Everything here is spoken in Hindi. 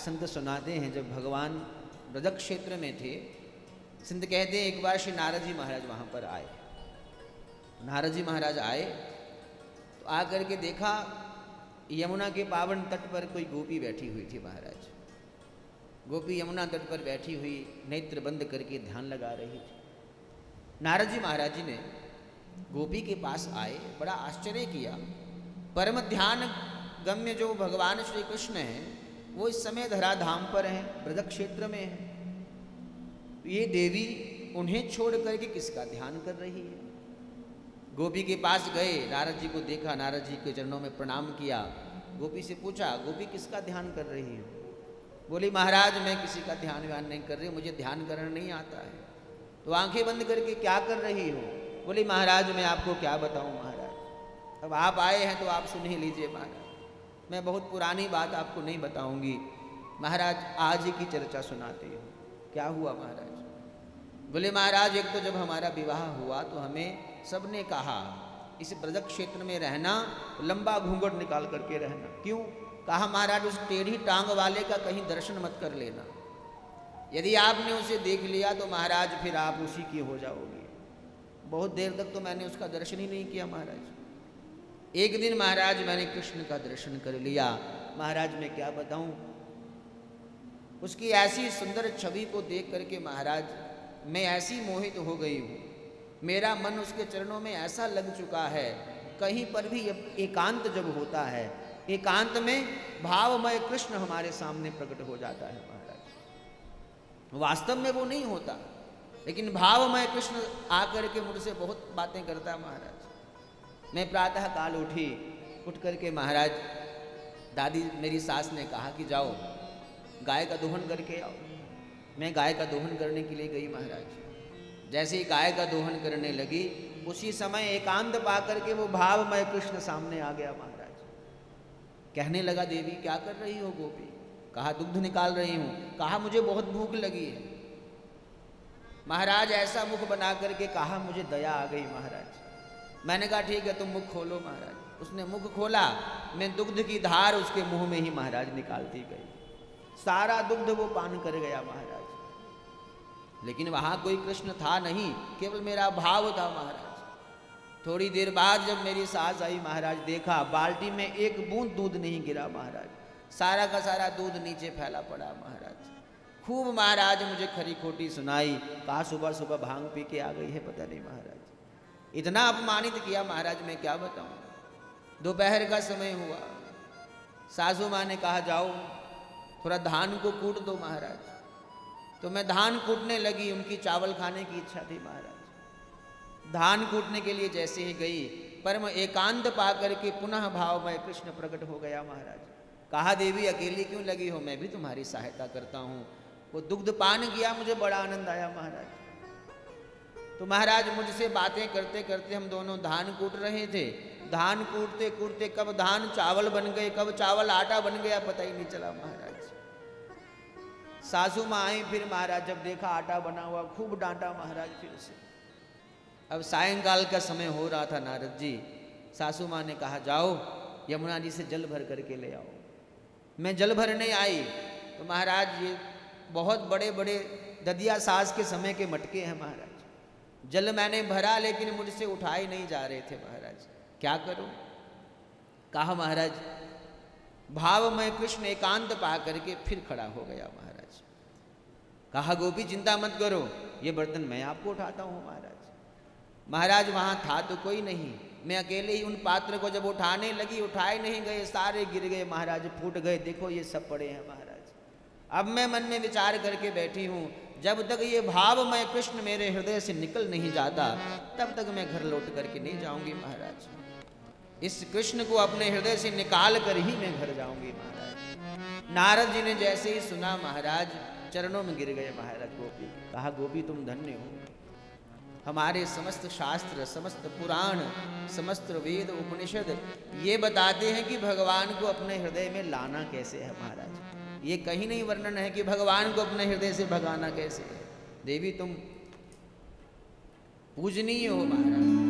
संत सुनाते हैं, जब भगवान ब्रज क्षेत्र में थे, संत कहते हैं एक बार श्री नारद जी महाराज वहाँ पर आए। नारद जी महाराज आए तो आकर के देखा यमुना के पावन तट पर कोई गोपी बैठी हुई थी। महाराज गोपी यमुना तट पर बैठी हुई नेत्र बंद करके ध्यान लगा रही थी। नारद जी महाराज जी ने गोपी के पास आए, बड़ा आश्चर्य किया। परम ध्यान गम्य जो भगवान श्री कृष्ण हैं वो इस समय धराधाम पर हैं, ब्रज क्षेत्र में हैं। ये देवी उन्हें छोड़ करके किसका ध्यान कर रही है? गोपी के पास गए, नारद जी को देखा, नारद जी के चरणों में प्रणाम किया। गोपी से पूछा, गोपी किसका ध्यान कर रही है? बोली, महाराज मैं किसी का ध्यान व्यान नहीं कर रही, मुझे ध्यान करना नहीं आता है। तो आंखें बंद करके क्या कर रही हो? बोली, महाराज मैं आपको क्या बताऊं महाराज, अब आप आए हैं तो आप सुन ही लीजिए महाराज, मैं बहुत पुरानी बात आपको नहीं बताऊंगी महाराज, आज ही की चर्चा सुनाती हूँ। क्या हुआ महाराज? बोले, महाराज एक तो जब हमारा विवाह हुआ तो हमें सबने कहा इस ब्रज क्षेत्र में रहना, लंबा घूंघट निकाल करके रहना। क्यों? कहा महाराज उस टेढ़ी टांग वाले का कहीं दर्शन मत कर लेना, यदि आपने उसे देख लिया तो महाराज फिर आप उसी की हो जाओगे। बहुत देर तक तो मैंने उसका दर्शन ही नहीं किया महाराज। एक दिन महाराज मैंने कृष्ण का दर्शन कर लिया। महाराज मैं क्या बताऊं, उसकी ऐसी सुंदर छवि को देख करके महाराज मैं ऐसी मोहित हो गई हूँ, मेरा मन उसके चरणों में ऐसा लग चुका है। कहीं पर भी एकांत जब होता है, एकांत में भावमय कृष्ण हमारे सामने प्रकट हो जाता है महाराज। वास्तव में वो नहीं होता, लेकिन भावमय कृष्ण आकर के मुझसे बहुत बातें करता है महाराज। मैं प्रातः काल उठी, उठ करके महाराज दादी मेरी सास ने कहा कि जाओ गाय का दोहन करके आओ। मैं गाय का दोहन करने के लिए गई महाराज। जैसे ही गाय का दोहन करने लगी, उसी समय एकांत पा करके वो भावमय कृष्ण सामने आ गया महाराज। कहने लगा, देवी क्या कर रही हो गोपी? कहा दुग्ध निकाल रही हूँ। कहा मुझे बहुत भूख लगी है। महाराज ऐसा मुख बना करके कहा, मुझे दया आ गई महाराज। मैंने कहा ठीक है तुम मुख खोलो महाराज। उसने मुख खोला, मैं दुग्ध की धार उसके मुंह में ही महाराज निकालती गई। सारा दुग्ध वो पान कर गया महाराज। लेकिन वहां कोई कृष्ण था नहीं, केवल मेरा भाव था महाराज। थोड़ी देर बाद जब मेरी सास आई महाराज, देखा बाल्टी में एक बूंद दूध नहीं गिरा महाराज, सारा का सारा दूध नीचे फैला पड़ा महाराज। खूब महाराज मुझे खरी खोटी सुनाई। कहा सुबह सुबह भांग पी के आ गई है पता नहीं महाराज। इतना अपमानित किया महाराज, मैं क्या बताऊं। दोपहर का समय हुआ, सासू माँ ने कहा जाओ थोड़ा धान को कूट दो महाराज। तो मैं धान कूटने लगी, उनकी चावल खाने की इच्छा थी महाराज। धान कूटने के लिए जैसे ही गई, परम एकांत पा करके पुनः भावमय कृष्ण प्रकट हो गया महाराज। कहा देवी अकेली क्यों लगी हो, मैं भी तुम्हारी सहायता करता हूँ। वो दुग्ध पान किया, मुझे बड़ा आनंद आया महाराज। तो महाराज मुझसे बातें करते करते हम दोनों धान कूट रहे थे। धान कूटते कूटते कब धान चावल बन गए, कब चावल आटा बन गया, पता ही नहीं चला महाराज। सासू माँ आई फिर महाराज, जब देखा आटा बना हुआ, खूब डांटा महाराज फिर से। अब सायंकाल का समय हो रहा था नारद जी। सासू माँ ने कहा जाओ यमुना जी से जल भर करके ले आओ। मैं जल भरने आई तो महाराज ये बहुत बड़े बड़े ददिया सास के समय के मटके हैं महाराज। जल मैंने भरा लेकिन मुझसे उठाए नहीं जा रहे थे महाराज, क्या करूं। कहा महाराज भावमय कृष्ण एकांत पा करके फिर खड़ा हो गया महाराज। कहा गोपी चिंता मत करो, ये बर्तन मैं आपको उठाता हूँ महाराज। महाराज वहाँ था तो कोई नहीं, मैं अकेले ही उन पात्र को जब उठाने लगी, उठाए नहीं गए, सारे गिर गए महाराज, फूट गए। देखो ये सब पड़े हैं महाराज। अब मैं मन में विचार करके बैठी हूँ, जब तक ये भावमय कृष्ण मेरे हृदय से निकल नहीं जाता तब तक मैं घर लौट करके नहीं जाऊंगी महाराज। इस कृष्ण को अपने हृदय से निकाल कर ही मैं घर जाऊंगी महाराज। नारद जी ने जैसे ही सुना महाराज, चरणों में गिर गए महाराज गोपी। कहा गोपी तुम धन्य हो, हमारे समस्त शास्त्र, समस्त पुराण, समस्त वेद उपनिषद ये बताते हैं कि भगवान को अपने हृदय में लाना कैसे है महाराज। ये कहीं नहीं वर्णन है कि भगवान को अपने हृदय से भगाना कैसे है। देवी तुम पूजनीय हो महाराज।